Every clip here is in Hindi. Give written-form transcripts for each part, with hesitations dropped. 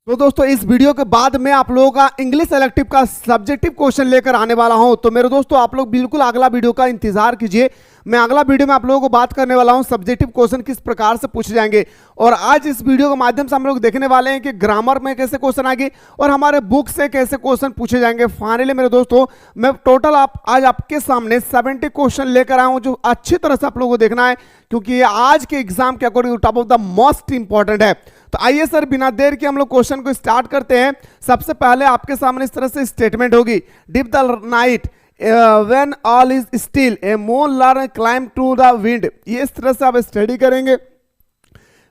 तो दोस्तों इस वीडियो के बाद मैं आप लोगों का इंग्लिश इलेक्टिव का सब्जेक्टिव क्वेश्चन लेकर आने वाला हूं। तो मेरे दोस्तों आप लोग बिल्कुल अगला वीडियो का इंतजार कीजिए। मैं अगला वीडियो में आप लोगों को बात करने वाला हूं सब्जेक्टिव क्वेश्चन किस प्रकार से पूछे जाएंगे। और आज इस वीडियो के माध्यम से हम लोग देखने वाले हैं कि ग्रामर में कैसे क्वेश्चन आएंगे और हमारे बुक से कैसे क्वेश्चन पूछे जाएंगे। फाइनली मेरे दोस्तों मैं टोटल आज आपके सामने 70 क्वेश्चन लेकर आया हूं जो अच्छी तरह से आप लोगों को देखना है, क्योंकि ये आज के एग्जाम के according top of the most important है। तो आइए सर बिना देर के हम लोग क्वेश्चन को स्टार्ट करते हैं। सबसे पहले आपके सामने इस तरह से स्टेटमेंट होगी, deep the night when all is still a moon learn climb to the wind. ये इस तरह से आप स्टडी करेंगे।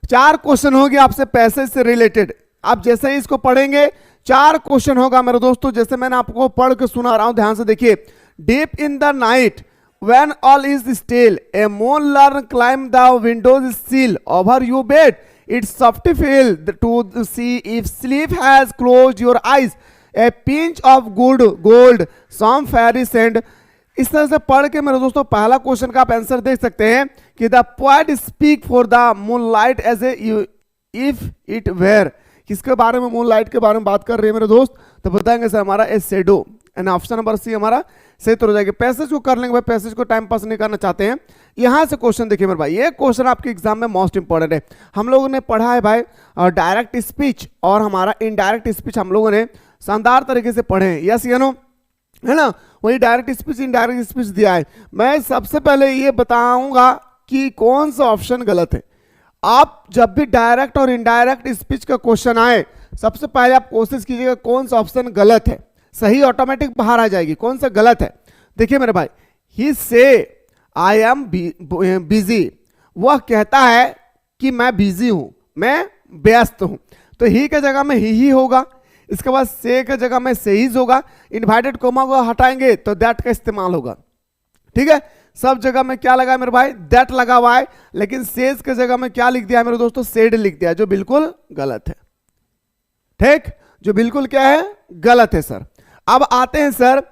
4 क्वेश्चन होंगे आपसे पैसेज से रिलेटेड। आप जैसे ही इसको पढ़ेंगे 4 क्वेश्चन होगा मेरे दोस्तों, जैसे मैंने आपको पढ़ के सुना रहा हूं, ध्यान से देखिए। Deep in the night when all is still a moon learn climb the windows sill over your bed, it's soft feel to see if sleep has closed your eyes, a pinch of good gold some fairy sand। इस तरह से पढ़ के मेरे दोस्तों पहला क्वेश्चन का आप आंसर देख सकते हैं कि the poet speak for the moonlight as a if it were। किसके बारे में, मूनलाइट के बारे में बात कर रही है मेरे दोस्त, तो बताएंगे सर हमारा A shadow. And option number C हमारा सही तो हो जाएगा। पैसेज को कर लेंगे भाई, पैसेज को टाइम पास नहीं करना चाहते हैं। यहां से क्वेश्चन देखिए मेरे भाई, ये क्वेश्चन आपके एग्जाम में मोस्ट इंपॉर्टेंट है। हम लोगों ने पढ़ा है भाई डायरेक्ट स्पीच और हमारा इनडायरेक्ट स्पीच हम लोगों ने शानदार तरीके से पढ़े हैं, यस या नो, है ना। वही डायरेक्ट स्पीच इनडायरेक्ट स्पीच दिया है। मैं सबसे पहले ये बताऊंगा कि कौन सा ऑप्शन गलत है। आप जब भी डायरेक्ट और इनडायरेक्ट स्पीच का क्वेश्चन आए, सबसे पहले आप कोशिश कीजिएगा कौन सा ऑप्शन गलत है, सही ऑटोमेटिक बाहर आ जाएगी। कौन सा गलत है देखिए मेरे भाई, ही से आई एम बिजी, वह कहता है कि मैं बिजी हूं, मैं व्यस्त हूं, तो ही के जगह में ही होगा। इसके बाद से के जगह में से हीज होगा। इन्वाइटेड कोमा को हटाएंगे तो दैट का इस्तेमाल होगा, ठीक है। सब जगह में क्या लगा है मेरे भाई, दैट लगा हुआ है, लेकिन सेज के जगह में क्या लिख दिया मेरे दोस्तों, सेड लिख दिया, जो बिल्कुल गलत है, ठीक, जो बिल्कुल क्या है, गलत है सर। अब आते हैं सर,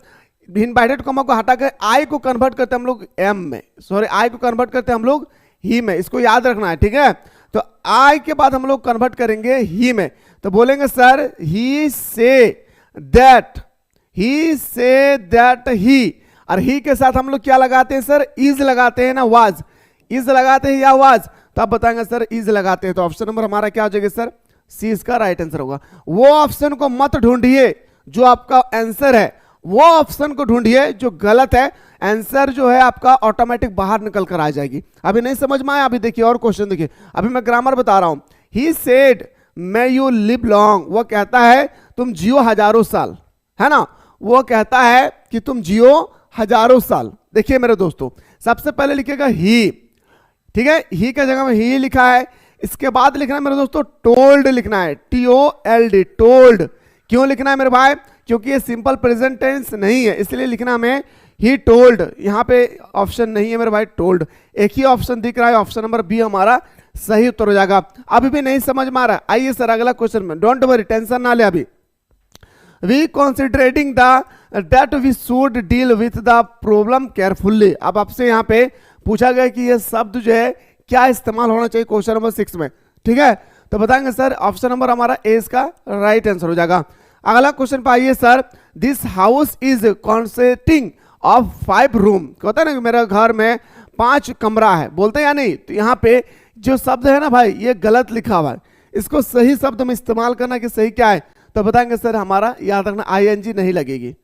इनवाइटेड कोमा को हटाकर आई को कन्वर्ट करते हैं हम लोग एम में, सॉरी आई को कन्वर्ट करते हैं हम लोग ही में, इसको याद रखना है, ठीक है। तो आई के बाद हम लोग कन्वर्ट करेंगे ही में, तो बोलेंगे sir he say that, he say that he, और ही के साथ हम लोग क्या लगाते हैं सर, इज लगाते हैं ना, वाज, इज लगाते हैं या वाज, तो आप बताएंगे सर इज लगाते हैं। तो ऑप्शन नंबर हमारा क्या हो जाएगा सर, सी इसका राइट आंसर होगा। वो ऑप्शन को मत ढूंढिए जो आपका आंसर है, वो ऑप्शन को ढूंढिए जो गलत है। आंसर जो है आपका ऑटोमेटिक बाहर निकल कर आ जाएगी। अभी नहीं समझ में आया, अभी देखिए और क्वेश्चन देखिए। अभी मैं ग्रामर बता रहा हूं। He said may you live long, वो कहता है तुम जियो हजारों साल, है ना, वो कहता है कि तुम जियो हजारों साल। देखिए मेरे दोस्तों सबसे पहले लिखेगा ही, ठीक है, ही के जगह में ही लिखा है। इसके बाद लिखना है मेरे दोस्तों टोल्ड लिखना है, TOLD, टोल्ड। क्यों लिखना है मेरे भाई, क्योंकि ये सिंपल प्रेजेंट टेंस नहीं है, इसलिए लिखना हमें ही टोल्ड। यहां पे ऑप्शन नहीं है मेरे भाई, टोल्ड। एक ही ऑप्शन दिख रहा है, ऑप्शन नंबर बी हमारा सही उत्तर हो जाएगा। अभी भी नहीं समझ में आ रहा, आइए सर अगला क्वेश्चन में, डोंट वरी, टेंशन ना ले। अभी we considerating the that we should deal with the problem carefully. अब आपसे यहाँ पे पूछा गया कि ये शब्द जो है क्या इस्तेमाल होना चाहिए क्वेश्चन नंबर 6 में, ठीक है। तो बताएंगे सर ऑप्शन नंबर हमारा ए इसका राइट आंसर हो जाएगा। अगला क्वेश्चन पे आइए sir, this house is concepting of 5 room. कहता है ना कि मेरे घर में 5 कमरा है, बोलते हैं या नहीं। तो यहाँ पे जो शब्द है ना भाई, ये गलत लिखा हुआ है, इसको सही शब्द में इस्तेमाल करना कि सही क्या है। तो बताएंगे सर हमारा याद रखना ING नहीं लगेगी,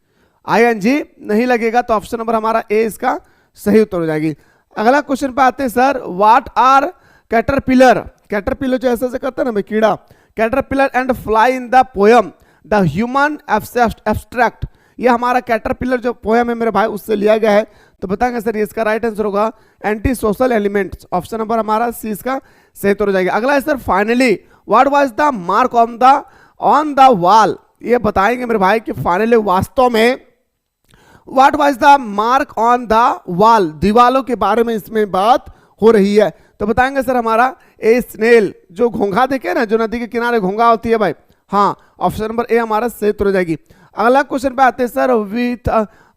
ING नहीं लगेगा, तो ऑप्शन नंबर हमारा ए इसका सही उत्तर हो जाएगी। अगला क्वेश्चन पे आते हैं sir, what are caterpillar, caterpillar जो ऐसे करता है ना भाई, कीड़ा, caterpillar and fly in the poem the human abstract. ये हमारा कैटरपिलर जो पोयम है मेरे भाई उससे लिया गया है। तो बताएंगे सर इसका राइट आंसर होगा anti social elements, option number हमारा सी इसका सही उत्तर हो जाएगा। अगला है sir finally what was the mark on the wall. ये बताएंगे मेरे भाई कि फाइनली वास्तव में what was the mark on the wall, दीवालों के बारे में इसमें बात हो रही है। तो बताएंगे सर हमारा ए स्नेल, जो घोंघा देखे ना, जो नदी के किनारे घोंघा होती है भाई, हाँ, ऑप्शन नंबर ए हमारा सही उत्तर हो जाएगी। अगला क्वेश्चन पे आते हैं sir,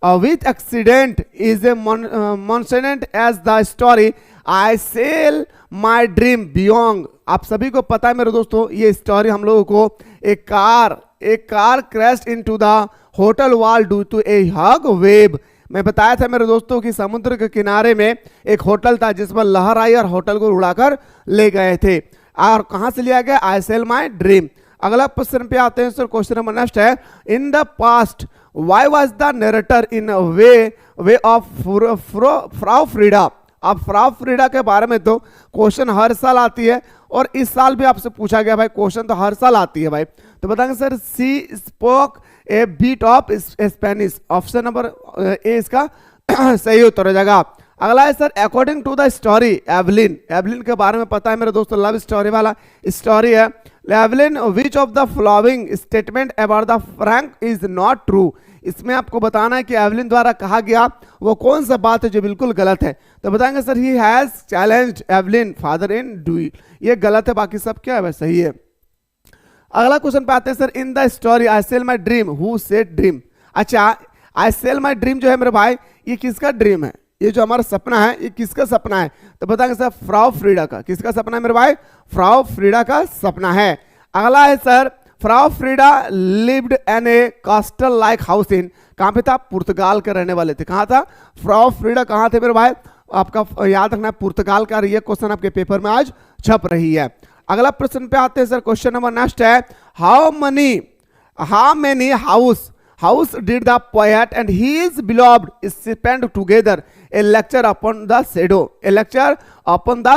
with accident is a monsent as the story I sell my dream beyond आप सभी को पता है मेरे दोस्तों, ये स्टोरी हम लोगों को एक car crashed into the hotel wall due to a huge wave. मैं बताया था मेरे दोस्तों कि समुद्र के किनारे में एक होटल था जिस पर लहर आई और होटल को उड़ाकर ले गए थे। और कहां से लिया गया? आई सेल माई ड्रीम। अगला प्रश्न पे आते हैं सर, क्वेश्चन नंबर नेक्स्ट है, in the past why was the narrator in way of Frau Frieda. अब फ्राउ फ्रीडा के बारे में तो क्वेश्चन हर साल आती है और इस साल भी आपसे पूछा गया भाई, क्वेश्चन तो हर साल आती है भाई। तो बताएंगे sir, she spoke a bit of Spanish. Option number A इसका सही उत्तर हो जाएगा। अगला है sir, according to the story Eveline के बारे में पता है मेरे दोस्तों, लव स्टोरी वाला स्टोरी है। Eveline which of the following statement about the Frank is not true. इसमें आपको बताना है कि एवलिन द्वारा कहा गया वो कौन सा बात है जो बिल्कुल गलत है। तो बताएंगे sir, he has challenged Eveline father in duel. ये गलत है, बाकी सब क्या है सही है। अगला क्वेश्चन पे आते हैं sir, in the story I sell my dream who said dream. अच्छा, आई सेल माई ड्रीम जो है मेरे भाई, ये किसका ड्रीम है? ये जो हमारा सपना है ये किसका सपना है? तो बताएंगे सर, फ्राउ फ्रीडा का। किसका सपना है मेरे भाई? फ्राउ फ्रीडा का सपना है। अगला है sir, Frau Frieda lived in a castle like house in. कहां पे था? पुर्तगाल के रहने वाले थे। कहां था फ्राउ फ्रीडा? कहां थे मेरे भाई? आपका याद रखना है, पुर्तगाल का। ये क्वेश्चन आपके पेपर में आज छप रही है। अगला प्रश्न पे आते हैं सर, क्वेश्चन नंबर नेक्स्ट है, how many hours did the poet and his beloved spend together a lecture upon the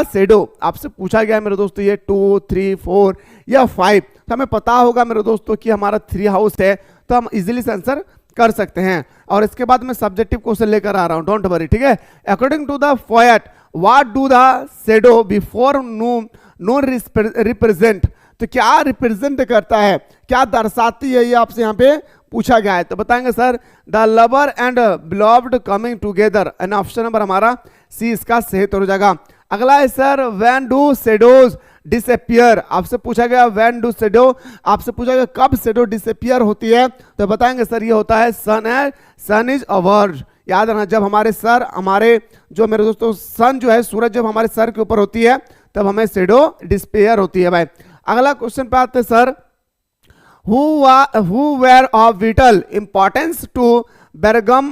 shadow. आपसे पूछा गया है मेरे दोस्तों, ये 2, 3, 4 या 5। तो हमें पता होगा मेरे दोस्तों कि हमारा 3 हाउस है, तो हम इजीली से आंसर कर सकते हैं। और इसके बाद मैं सब्जेक्टिव क्वेश्चन लेकर आ रहा हूं, डोंट वरी, ठीक है। According to the poet what do the shadow before noon represent. तो क्या रिप्रेजेंट करता है, क्या दर्शाती है, ये आपसे यहाँ पे पूछा गया है। तो बताएंगे sir, the lover and beloved coming together. And option number हमारा सी इसका सही हो जाएगा। अगला है sir, when do shadows disappear. आपसे पूछा गया व्हेन डू शैडो, आपसे पूछा गया कब शैडो डिसअपियर होती है। तो बताएंगे सर, ये होता है सन इज अवर्ड। याद रखना, जब हमारे जो मेरे दोस्तों सन जो है, सूरज जब हमारे सर के ऊपर होती है तब हमें शैडो डिसअपियर होती है भाई। अगला क्वेश्चन पे आते हैं sir, who were of vital importance to Bergman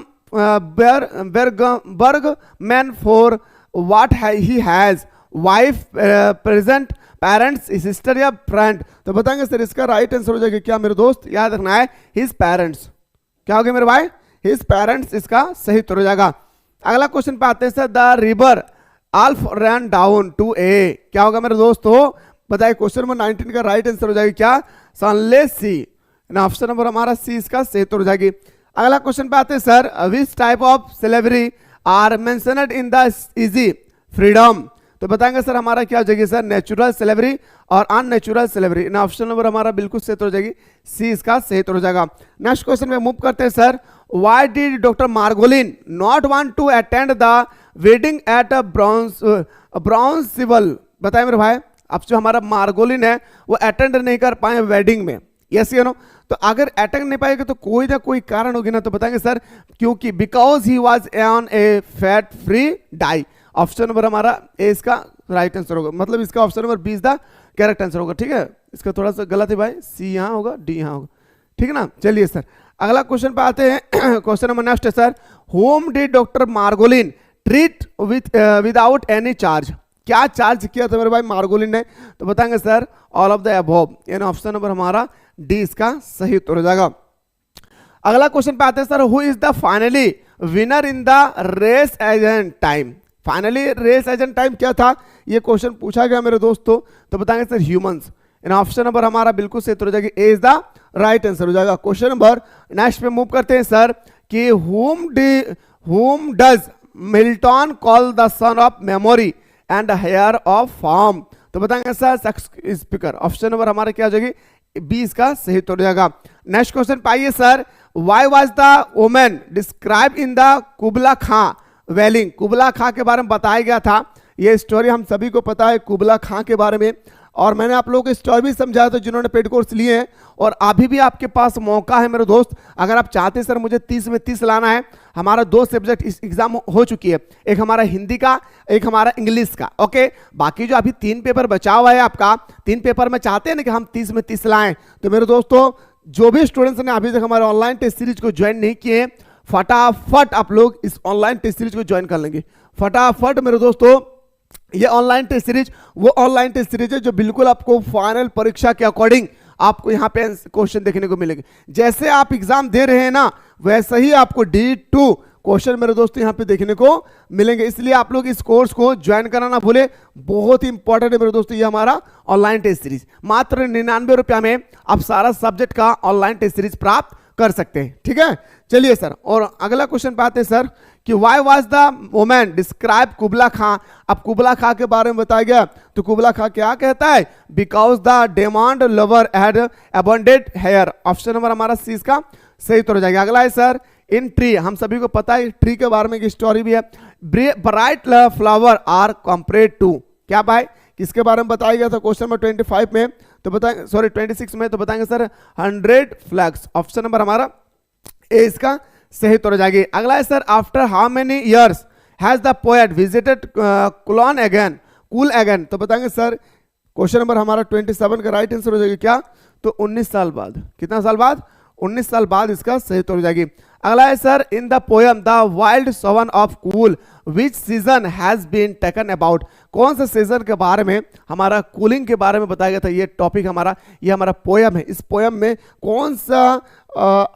for what he has wife, present, parents, sister या friend। तो बताएंगे सर, इसका राइट आंसर हो जाएगा क्या मेरे दोस्त? याद रखना है, his parents। क्या हो गया मेरे भाई? his parents इसका सही उत्तर हो जाएगा। अगला क्वेश्चन पे आते हैं sir, the river Alph run down to a. क्या होगा मेरे दोस्तों? बताइए, क्वेश्चन नंबर 19 का राइट आंसर हो जाएगा क्या? सनलेस सी। ऑप्शन नंबर हमारा सी इसका सही उत्तर हो जाएगी। अगला क्वेश्चन पे आते हैं sir, which type of slavery are mentioned in the essay freedom. तो बताएंगे सर, हमारा क्या हो जाएगी सर? नेचुरल स्लेवरी और अननेचुरल स्लेवरी। ऑप्शन नंबर हमारा बिल्कुल सही उत्तर हो जाएगी, सी इसका सही उत्तर हो जाएगा। नेक्स्ट क्वेश्चन में मूव करते हैं sir, why did doctor Margolin not want to attend the wedding at Brownsville. बताएं मेरे भाई, अब जो हमारा मार्गोलिन है वो अटेंड नहीं कर पाए वेडिंग में, यस या नो। तो अगर अटेंड नहीं पाएगा तो कोई ना कोई कारण होगी ना। तो बताएंगे सर, क्योंकि because he was on A fat free diet. Option number हमारा ए इसका राइट आंसर होगा, मतलब इसका option number 20 the correct answer होगा, ठीक है। इसका थोड़ा सा गलत है भाई, सी यहाँ होगा, डी यहाँ होगा, ठीक है ना। चलिए सर, अगला क्वेश्चन पे आते हैं। क्वेश्चन नंबर नेक्स्ट है sir, whom did doctor Margolin treat without any charge. क्या चार्ज किया था मेरे भाई मार्गोलिन ने? तो बताएंगे sir, all of the above. यानी ऑप्शन नंबर हमारा डी इसका सही उत्तर हो जाएगा। अगला क्वेश्चन पे आते हैं sir, who is the finally winner in the race against time. Finally race against time क्या था, ये क्वेश्चन पूछा गया मेरे दोस्तों। तो बताएंगे सर, ह्यूमंस। इन ऑप्शन नंबर हमारा बिल्कुल सही उत्तर हो जाएगी, A is the right answer हो जाएगा। क्वेश्चन नंबर नेक्स्ट पे मूव करते हैं सर, कि whom does Milton call the son of memory and heir of form. तो बताएंगे सर, स्पीकर। ऑप्शन नंबर हमारा क्या हो जाएगी, बी इसका सही उत्तर हो जाएगा। नेक्स्ट क्वेश्चन पाइए sir, why was the women describe in the Kubla Khan wailing. Kubla Khan के बारे में बताया गया था, ये स्टोरी हम सभी को पता है कुबला खां के बारे में। और मैंने आप लोगों को स्टोरी भी समझाया था जिन्होंने पेड कोर्स लिए हैं, और अभी भी आपके पास मौका है मेरे दोस्त। अगर आप चाहते हैं सर मुझे 30 में 30 लाना है, हमारा 2 सब्जेक्ट इस एग्जाम हो चुकी है, एक हमारा हिंदी का, एक हमारा इंग्लिश का। ओके, बाकी जो अभी 3 पेपर बचा हुआ है आपका, 3 पेपर में चाहते हैं ना कि हम 30 में 30 लाएं, तो मेरे दोस्तों जो भी स्टूडेंट्स ने अभी तक हमारे ऑनलाइन टेस्ट सीरीज को ज्वाइन नहीं किए, फटाफट आप लोग इस ऑनलाइन टेस्ट सीरीज को ज्वाइन कर लेंगे। फटाफट मेरे दोस्तों, ये ऑनलाइन टेस्ट सीरीज वो ऑनलाइन टेस्ट सीरीज है जो बिल्कुल आपको फाइनल परीक्षा के अकॉर्डिंग आपको यहाँ पे क्वेश्चन देखने को मिलेंगे। जैसे आप एग्जाम दे रहे हैं ना, वैसे ही आपको D2 क्वेश्चन मेरे दोस्तों यहाँ पे देखने को मिलेंगे। इसलिए आप लोग इस कोर्स को ज्वाइन करना ना भूले, बहुत ही इंपॉर्टेंट है मेरे दोस्तों ये हमारा ऑनलाइन टेस्ट सीरीज। मात्र 99 रुपया में आप सारा सब्जेक्ट का ऑनलाइन टेस्ट सीरीज प्राप्त कर सकते हैं। ठीक है, चलिए सर, और अगला क्वेश्चन पे आते हैं सर कि why was the woman describe Kubla Khan. अब कुबला खां के बारे में बताया गया, तो कुबला खां क्या कहता है, because the demon lover had abundant hair. Option number हमारा सी इसका सही उत्तर हो जाएगा। अगला है सर इन ट्री, हम सभी को पता है ट्री के बारे में एक स्टोरी भी है। Bright flower are compared to, क्या भाई किसके बारे में बताया गया था क्वेश्चन नंबर 25 में, तो बताएंगे, सॉरी 26 में, तो बताएंगे सर 100 फ्लैग्स। ऑप्शन नंबर हमारा ए इसका सही उत्तर हो जाएगी। अगला है sir after how many years has the poet visited cool again, तो बताएंगे सर क्वेश्चन नंबर हमारा 27 का राइट आंसर हो जाएगी क्या, तो 19 साल बाद। कितना साल बाद, 19 साल बाद इसका सही उत्तर हो जाएगी। अगला है sir in the poem the wild swan of Coole which season has been taken about, कौन से सीजन के बारे में, हमारा कूलिंग के बारे में बताया गया था। ये टॉपिक हमारा, ये हमारा पोएम है। इस पोएम में कौन सा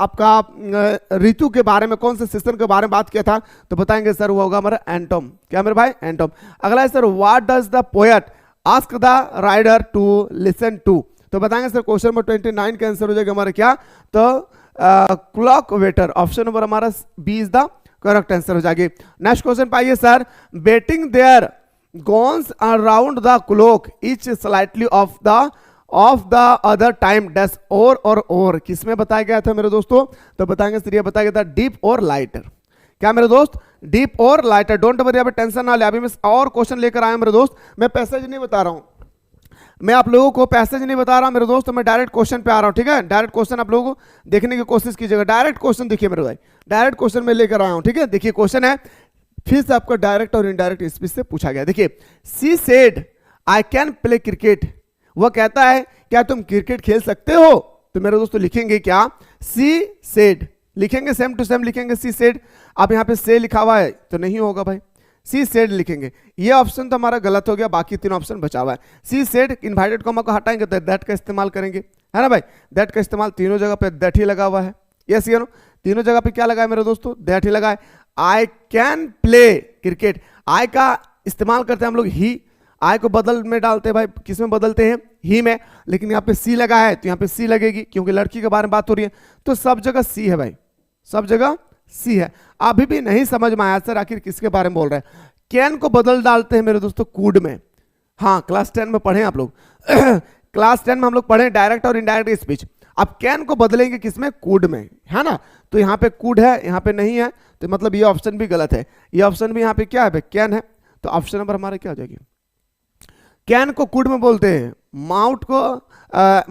आपका ऋतु के बारे में, कौन से सीजन के बारे में बात किया था, तो बताएंगे सर वो होगा हमारा एंटोम। क्या मेरे भाई, एंटोम। अगला है sir what does the poet ask the rider to listen to, तो बताएंगे सर क्वेश्चन नंबर 29 का आंसर हो जाएगा हमारा क्या, तो क्लॉक वेटर। ऑप्शन नंबर हमारा B is the correct answer हो जाएगी। नेक्स्ट क्वेश्चन पाइए sir beating their gongs around the clock each slightly off the other time dash और किसमें बताया गया था मेरे दोस्तों, तो बताएंगे सर ये बताया गया था डीप और लाइटर। क्या मेरे दोस्त, डीप और लाइटर। डोंट वरी, अभी टेंशन ना ले, अभी मैं और क्वेश्चन लेकर आया मेरे दोस्त। मैं पैसेज नहीं बता रहा हूं, मैं आप लोगों को पैसेज नहीं बता रहा मेरे दोस्त, मैं डायरेक्ट क्वेश्चन पे आ रहा हूं। ठीक है, डायरेक्ट क्वेश्चन आप लोगों को देखने की कोशिश कीजिएगा। डायरेक्ट क्वेश्चन देखिए मेरे भाई, डायरेक्ट क्वेश्चन मैं लेकर आया हूं। ठीक है, देखिए क्वेश्चन है, फिर से आपको डायरेक्ट और इनडायरेक्ट स्पीच से पूछा गया। देखिए, she said I can play cricket, वह कहता है क्या तुम क्रिकेट खेल सकते हो, तो मेरे दोस्तों लिखेंगे क्या, सी सेड लिखेंगे, सेम टू सेम लिखेंगे सी सेड। अब यहाँ पे से लिखा हुआ है तो नहीं होगा भाई, सी सेड लिखेंगे। ये ऑप्शन तो हमारा गलत हो गया, बाकी 3 ऑप्शन बचा हुआ है। सी सेड इन्वाइटेड कॉमा को हटाएंगे तो दैट का इस्तेमाल करेंगे, है ना भाई। दैट का इस्तेमाल तीनों जगह पे दैट ही लगा हुआ है। यस या नो, तीनों जगह पे क्या लगा है मेरे दोस्तों, दैट ही लगा है। आई कैन प्ले क्रिकेट, आई का इस्तेमाल करते हैं हम लोग ही, आई को बदल में डालते हैं भाई, किस में बदलते हैं, ही में। लेकिन यहाँ पे सी लगा है तो यहाँ पे सी लगेगी, क्योंकि लड़की के बारे में बात हो रही है, तो सब जगह सी है भाई, सब जगह सी है। अभी भी नहीं समझ में आया सर आखिर किसके बारे में बोल रहे हैं। कैन को बदल डालते हैं मेरे दोस्तों कूड में। हाँ, क्लास 10 में पढ़े आप लोग क्लास 10 में हम लोग पढ़े डायरेक्ट और इनडायरेक्ट स्पीच। अब कैन को बदलेंगे किसमें, कूड में, है ना। तो यहाँ पे कूड है, यहाँ पे नहीं है, तो मतलब ये ऑप्शन भी गलत है। ये ऑप्शन भी यहाँ पे क्या है भाई, कैन है। तो ऑप्शन नंबर हमारा क्या हो जाएगी, कैन को कुड में बोलते हैं, माउट को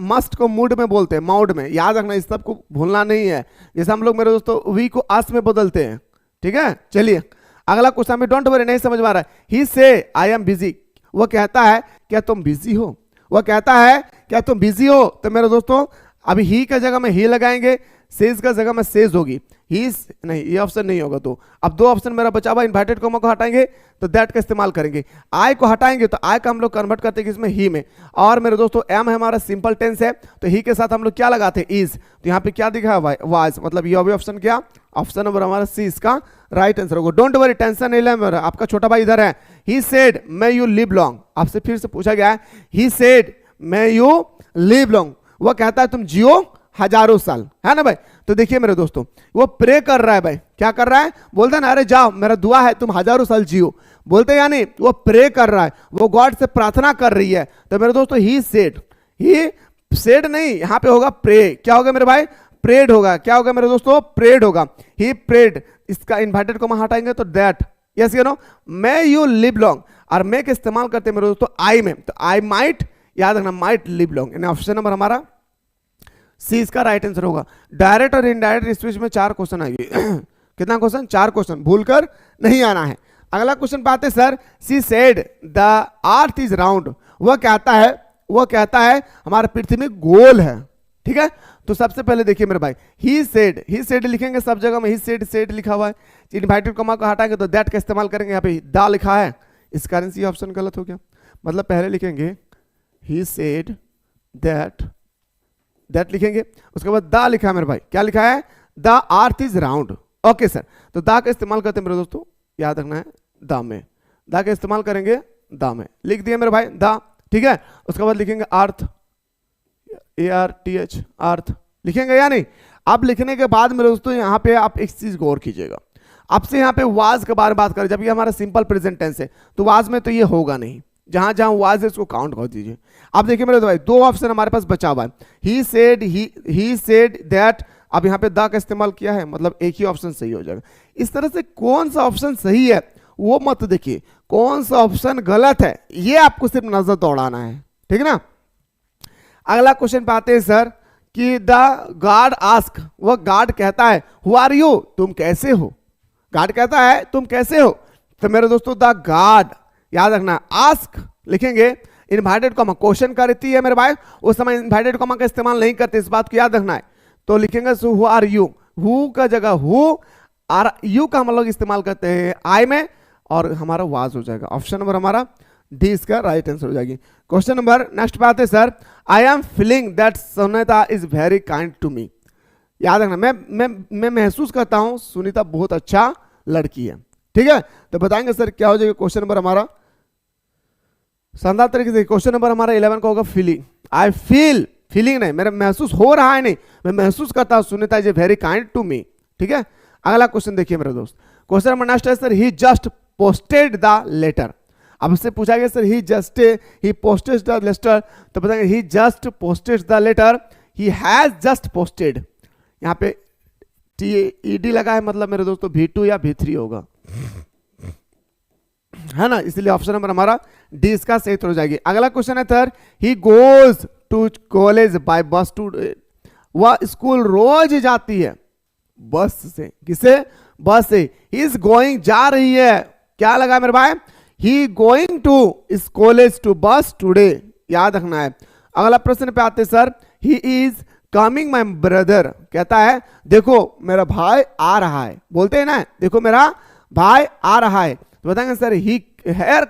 मस्ट को मूड में बोलते हैं, माउड में। याद रखना, इस सब को भूलना नहीं है। जैसे हम लोग मेरे दोस्तों वी को आस में बदलते हैं। ठीक है, चलिए अगला क्वेश्चन में, डोंट वरी नहीं समझ में आ रहा है। ही से आई एम बिजी, वो कहता है क्या तुम बिजी हो, वह कहता है क्या तुम बिजी हो, तो मेरे दोस्तों अभी ही का जगह में ही लगाएंगे, सेज का जगह में सेज होगी, ही नहीं, ये ऑप्शन नहीं होगा। तो अब 2 ऑप्शन मेरा बचा हुआ, इन्वर्टेड कॉमा को हटाएंगे तो दैट का इस्तेमाल करेंगे, आई को हटाएंगे तो आई का हम लोग कन्वर्ट करते हैं किसमें, ही में। और मेरे दोस्तों एम हमारा सिंपल टेंस है, तो ही के साथ हम लोग क्या लगाते हैं, इज। तो यहाँ पे क्या दिखा है, वाज, मतलब ये अभी ऑप्शन क्या, ऑप्शन नंबर हमारा सी इसका राइट आंसर होगा। डोंट वरी, टेंशन नहीं ले, मेरा आपका छोटा भाई इधर है। He said may you live long, आपसे फिर से पूछा गया है, he said may you live long, वह कहता है तुम जियो हजारों साल, है ना भाई। तो देखिए मेरे दोस्तों, वो प्रे कर रहा है भाई, क्या कर रहा है, बोलता है ना अरे जाओ मेरा दुआ है तुम हजारों साल जियो, बोलते या नहीं, वो प्रे कर रहा है, वो गॉड से प्रार्थना कर रही है। तो मेरे दोस्तों ही सेड नहीं, यहां पे होगा प्रे। क्या होगा मेरे भाई, प्रेड होगा। क्या होगा मेरे दोस्तों, प्रेड होगा। ही प्रेड, इसका इन्वर्टेड कॉमा हटाएंगे तो that. Yes you know, may you live long, और मे के इस्तेमाल करते हैं मेरे दोस्तों आई में, तो आई माइट याद रखना माइट लिव लॉन्ग, यानी ऑप्शन नंबर हमारा सी इसका राइट आंसर होगा। डायरेक्ट और इनडायरेक्ट स्पीच में 4 क्वेश्चन आएंगे। कितना क्वेश्चन? 4 क्वेश्चन, भूलकर नहीं आना है। अगला क्वेश्चन पाते sir, she said the earth is round, वह कहता है हमारा पृथ्वी गोल है, ठीक है। तो सबसे पहले देखिए मेरे भाई, ही सेड लिखेंगे सब जगह में, ही सेड लिखा हुआ है। इनवर्टेड कॉमा को हटाएंगे तो दैट का इस्तेमाल करेंगे, यहाँ पे दा लिखा है, इस कारण से ऑप्शन गलत हो गया। मतलब पहले लिखेंगे ही सेड दैट लिखेंगे, उसके बाद दा लिखा है मेरे भाई, क्या लिखा है? The earth is round. Okay sir, तो दा का इस्तेमाल करते हैं मेरे दोस्तों, याद रखना है दा में, दा का इस्तेमाल करेंगे दा में, लिख दिए मेरे भाई दा, ठीक है। उसके बाद लिखेंगे अर्थ, ARTH अर्थ लिखेंगे या नहीं। अब लिखने के बाद मेरे दोस्तों यहाँ पे आप एक चीज गौर कीजिएगा, आपसे यहाँ पे वाज के बारे में बात करें, जब ये हमारा सिंपल प्रेजेंट टेंस है तो वाज में तो ये होगा नहीं, जहां जहां वाज है उसको काउंट कर दीजिए। अब देखिए मेरे भाई, 2 ऑप्शन हमारे पास बचा हुआ है, ही सेड दैट, अब यहाँ पे दा का इस्तेमाल किया है, मतलब एक ही ऑप्शन सही हो जाएगा। इस तरह से कौन सा ऑप्शन सही है वो मत देखिए, कौन सा ऑप्शन गलत है ये आपको सिर्फ नजर दौड़ाना है, ठीक है ना। अगला क्वेश्चन पे आते हैं सर कि द गार्ड आस्क, वह गार्ड कहता है हु आर यू, तुम कैसे हो। गार्ड कहता है तुम कैसे हो, तो मेरे दोस्तों द गार्ड, याद रखना आस्क लिखेंगे, इनवर्टेड कॉमा क्वेश्चन करती है मेरे भाई, उस समय इनवर्टेड कॉमा का इस्तेमाल नहीं करते, इस बात को याद रखना है। तो लिखेंगे so who are you, who का जगह हु, आर यू का हम लोग इस्तेमाल करते हैं आई में, और हमारा वाज हो जाएगा। ऑप्शन नंबर हमारा डी इसका राइट आंसर हो जाएगी। क्वेश्चन नंबर नेक्स्ट बात है sir, I am feeling that Sunita is very kind to me. याद रखना, मैं महसूस करता हूं सुनीता बहुत अच्छा लड़की है, ठीक है। तो बताएंगे सर क्या हो जाएगा क्वेश्चन नंबर हमारा, शानदार तरीके से। क्वेश्चन नंबर हमारा 11 का होगा फीलिंग, आई फील, फीलिंग नहीं, मेरा महसूस हो रहा है नहीं, मैं महसूस करता हूं Sunita is very kind to me, ठीक है। अगला क्वेश्चन देखिए मेरे दोस्त, क्वेश्चन नंबर नेक्स्ट है sir, he just posted the letter. अब उससे पूछा गया sir he posted the letter, तो बताएंगे he just posted the letter, he has just posted, यहाँ पे TED लगा है, मतलब मेरे दोस्तों V2 या V3 होगा, है ना, इसलिए ऑप्शन नंबर हमारा डी इसका सही हो जाएगी। अगला क्वेश्चन है sir, he goes to college by bus too, वह स्कूल रोज जाती है बस से, किसे? बस से। ही इज गोइंग, जा रही है, क्या लगा मेरे भाई? ही गोइंग टू इस कॉलेज टू बस टुडे, याद रखना है। अगला प्रश्न पे आते sir, he is coming my brother, कहता है देखो मेरा भाई आ रहा है, बोलते हैं ना देखो मेरा भाई आ रहा है, तो बताएंगे sir he here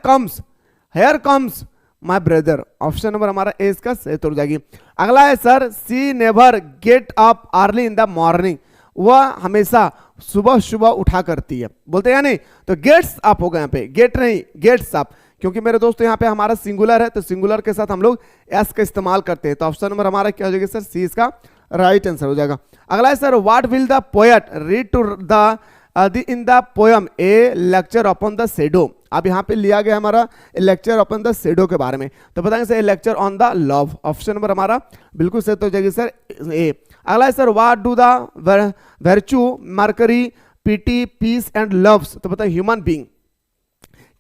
comes my brother. Option number हमारा ए इसका सही हो जाएगी। अगला है sir, she never get up early in the morning, वह हमेशा सुबह उठा करती है, बोलते हैं नहीं, तो गेट्स अप होगा यहाँ पे, गेट नहीं गेट्स अप, क्योंकि मेरे दोस्तों यहाँ पे हमारा सिंगुलर है, तो सिंगुलर के साथ हम लोग एस का इस्तेमाल करते हैं, तो ऑप्शन नंबर हमारा क्या हो जाएगा सर? सी इसका राइट आंसर हो जाएगा। अगला है sir, what will the poet read to the in the poem a lecture upon the shadow. अब यहाँ पे लिया गया हमारा लेक्चर अपॉन द शेडो के बारे में, तो बताएंगे sir lecture on the love. Option number हमारा बिल्कुल सही हो जाएगी सर ए। अगला है sir, what do the virtue mercy pity peace and loves, तो बताएं ह्यूमन बींग,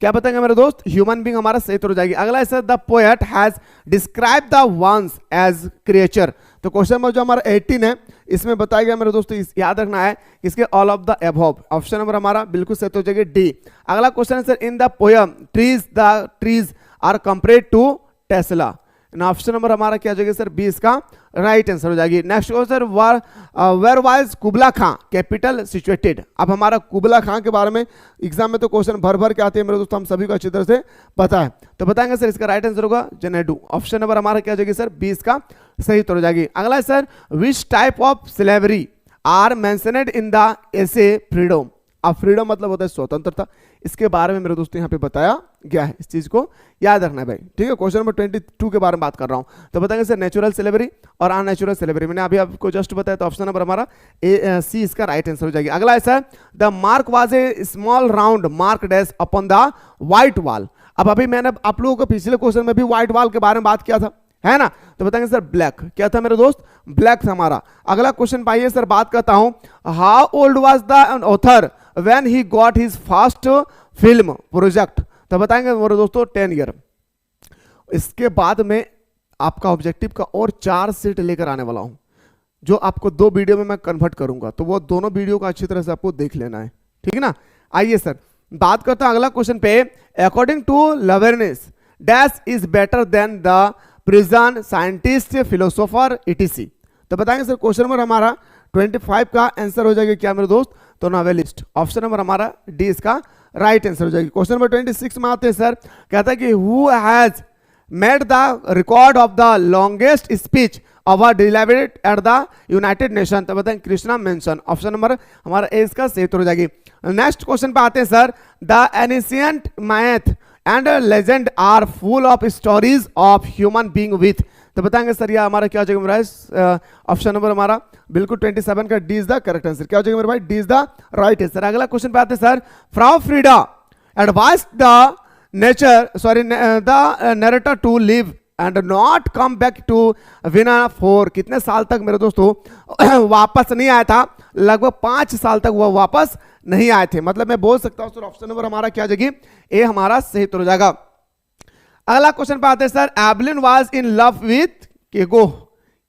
क्या बताएंगे मेरे दोस्त? ह्यूमन बींग हमारा सही हो जाएगी। अगला है sir, the poet has describe the ones as creature, तो क्वेश्चन नंबर जो हमारा 18 है इसमें बताया गया मेरे दोस्तों, याद रखना है इसके all of the above. Option number हमारा बिल्कुल सही हो जाएगी डी। अगला क्वेश्चन है sir, in the poem the trees are compared to Tesla, option number हमारा क्या हो जाएगा सर? बी इसका राइट आंसर हो जाएगी। Next question, where was Kubla Khan capital situated. अब हमारा कुबला खां के बारे में एग्जाम में तो क्वेश्चन भर के आते हैं मेरे दोस्तों, हम सभी को अच्छी तरह से पता है, तो बताएंगे सर इसका राइट आंसर होगा जेनेडू। ऑप्शन नंबर हमारा क्या हो जाएगी सर? बी इसका सही हो जाएगी। अगला है sir, which type of slavery are mentioned in the essay freedom. अब फ्रीडम मतलब होता है स्वतंत्रता, इसके बारे में मेरे दोस्तों यहाँ पे बताया गया है, इस चीज को याद रखना है भाई, ठीक है। क्वेश्चन नंबर 22 के बारे में बात कर रहा हूँ, तो बताएंगे सर नेचुरल स्लेवरी और अननेचुरल स्लेवरी, मैंने अभी आपको जस्ट बताया, तो ऑप्शन नंबर हमारा सी इसका राइट आंसर हो जाएगी। अगला है sir, the mark was a small round mark dash upon the white wall. अब अभी मैंने आप लोगों को पिछले क्वेश्चन में भी व्हाइट वॉल के बारे में बात किया था, है ना, तो बताएंगे सर ब्लैक, क्या था मेरे दोस्त? ब्लैक था हमारा। अगला क्वेश्चन पाइए सर, बात करता हूं, how old was the author when he got his first film project, तो बताएंगे मेरे दोस्तों 10 ईयर। इसके बाद में आपका ऑब्जेक्टिव का और 4 सेट लेकर आने वाला हूं, जो आपको 2 वीडियो में मैं कन्वर्ट करूंगा, तो वो दोनों वीडियो को अच्छी तरह से आपको देख लेना है, ठीक है ना। आइए सर बात करते हैं अगला क्वेश्चन पे। According to Laverness dash is better than the prison scientist philosopher ETC. तो बताएंगे सर क्वेश्चन नंबर हमारा 25 का आंसर हो जाएगा क्या मेरे दोस्त, तो नॉवेलिस्ट। ऑप्शन नंबर हमारा डी इसका राइट आंसर हो जाएगी। क्वेश्चन नंबर 26 में आते हैं सर, कहता है कि who has made the record of the longest speech our delivered at the United nation. तो बताएं कृष्णा मेंशन। ऑप्शन नंबर हमारा ए इसका सही उत्तर हो जाएगी। नेक्स्ट क्वेश्चन पे आते हैं sir, the ancient myth and legend are full of stories of human being with. तो बताएंगे सर ये हमारा क्या हो जाएगा मेरे भाई, ऑप्शन नंबर हमारा बिल्कुल 27 का D is the correct answer. क्या हो जाएगा मेरे भाई, D is the right answer. अगला क्वेश्चन पे आते हैं sir, Frau Frieda advise the narrator to leave and not come back to Vienna for. कितने साल तक मेरे दोस्तों वापस नहीं आया था, लगभग 5 साल तक वो वापस नहीं आए थे। मतलब मैं बोल सकता हूं सर ऑप्शन नंबर हमारा क्या जाएगी, ए हमारा सही उत्तर हो जाएगा। अगला क्वेश्चन पे आते हैं sir, Ablin was in love with Keego.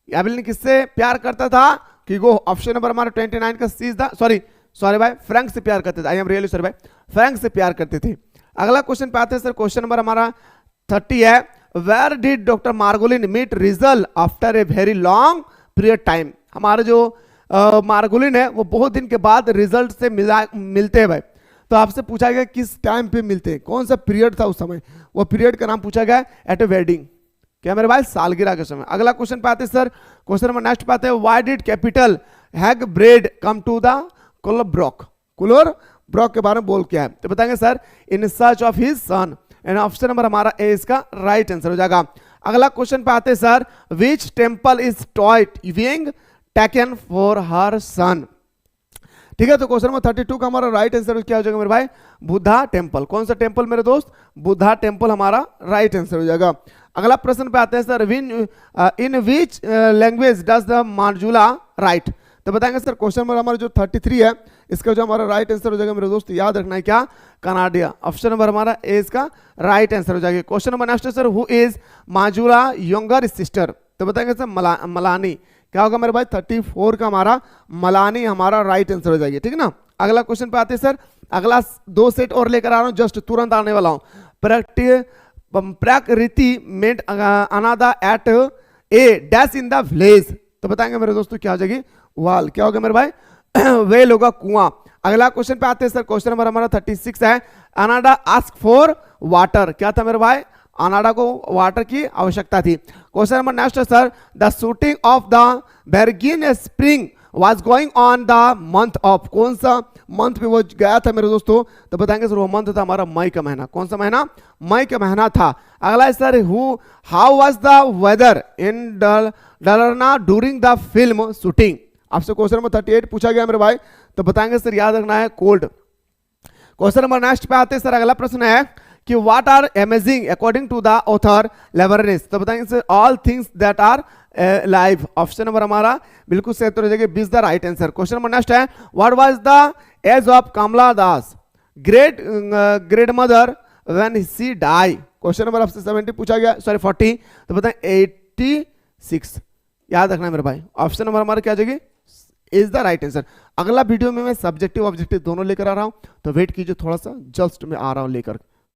Ablin किससे प्यार करता था, कीगो। ऑप्शन नंबर हमारा 29 का सी इज द सॉरी भाई फ्रैंक से प्यार करते थे। आई एम रियली सॉरी भाई, फ्रैंक से प्यार करते थे। अगला क्वेश्चन पे आते हैं सर, क्वेश्चन नंबर हमारा 30 है, where did doctor Margolin meet result after a very long period time. हमारे जो मार्गोलिन है वो बहुत दिन के बाद रिजल्ट से मिलते हैं भाई। तो आपसे पूछा गया किस टाइम पे मिलते हैं, कौन सा पीरियड था उस समय, वो पीरियड का नाम पूछा गया एट ए वेडिंग। क्या मेरे भाई, सालगिरह के समय। अगला क्वेश्चन पे आते हैं सर, क्वेश्चन नंबर नेक्स्ट पे आते हैं, why did Captain Hagberd come to the Colebrook. Colebrook के बारे में बोल क्या है, तो बताएंगे sir in search of his son. And option number हमारा ए इसका राइट आंसर हो जाएगा। अगला क्वेश्चन पे आते हैं सर, विच टेम्पल इज टॉयट being taken for her son. ठीक है, तो क्वेश्चन नंबर 32 का हमारा राइट आंसर क्या हो जाएगा मेरे भाई, बुद्धा टेम्पल। कौन सा टेम्पल मेरे दोस्त, बुद्धा टेम्पल हमारा राइट आंसर हो जाएगा। अगला प्रश्न पे आते हैं sir, in which language does the Marjula write. तो बताएंगे सर क्वेश्चन नंबर हमारा जो 33 है इसका जो हमारा राइट आंसर हो जाएगा मेरे दोस्त, याद रखना है क्या, कनाडिया। ऑप्शन नंबर हमारा ए इसका राइट आंसर हो जाएगा। क्वेश्चन नंबर नेक्स्ट है sir, who is Majula younger sister. तो बताएंगे सर मलानी। क्या होगा मेरे भाई, 34 का हमारा मलानी हमारा राइट आंसर हो जाएगी, ठीक है ना। अगला क्वेश्चन पे आते हैं सर, अगला 2 सेट और लेकर आ रहा हूं, जस्ट तुरंत आने वाला हूं। प्रकृति मेंट अनादा at a dash in the village. तो बताएंगे मेरे दोस्तों क्या हो जाएगी, वाल। क्या होगा मेरे भाई, वेल होगा कुआं। अगला क्वेश्चन पे आते हैं सर, क्वेश्चन नंबर हमारा 36 है, अनाडा आस्क फॉर वाटर। क्या था मेरे भाई, अनाडा को वाटर की आवश्यकता थी। क्वेश्चन नंबर नेक्स्ट है sir, the shooting of the virgin spring was going on the month of. कौन सा मंथ पे वो गया था मेरे दोस्तों, तो बताएंगे सर वो मंथ था हमारा मई का महीना। कौन सा महीना, मई का महीना था। अगला है sir, how was the weather in Dalarna during the film shooting. आपसे क्वेश्चन नंबर 38 पूछा गया मेरे भाई, तो बताएंगे सर याद रखना है कोल्ड। क्वेश्चन नंबर नेक्स्ट पे आते हैं सर, अगला प्रश्न है कि what are amazing according to the author लेवरनेस। तो बताएंगे sir all things that are live. Option number हमारा बिल्कुल सही उत्तर हो जाएगा, 20 the right answer. Question number next है, what was the age of Kamala Das great mother when she die. Question number आपसे 70 पूछा गया, सॉरी 40, तो बताएं 86। याद रखना है मेरे भाई, ऑप्शन नंबर हमारा क्या जाएगी, इज द राइट आंसर। अगला वीडियो में मैं सब्जेक्टिव ऑब्जेक्टिव दोनों लेकर आ रहा हूं, तो वेट कीजिए थोड़ा सा, जस्ट मैं आ रहा हूं लेकर।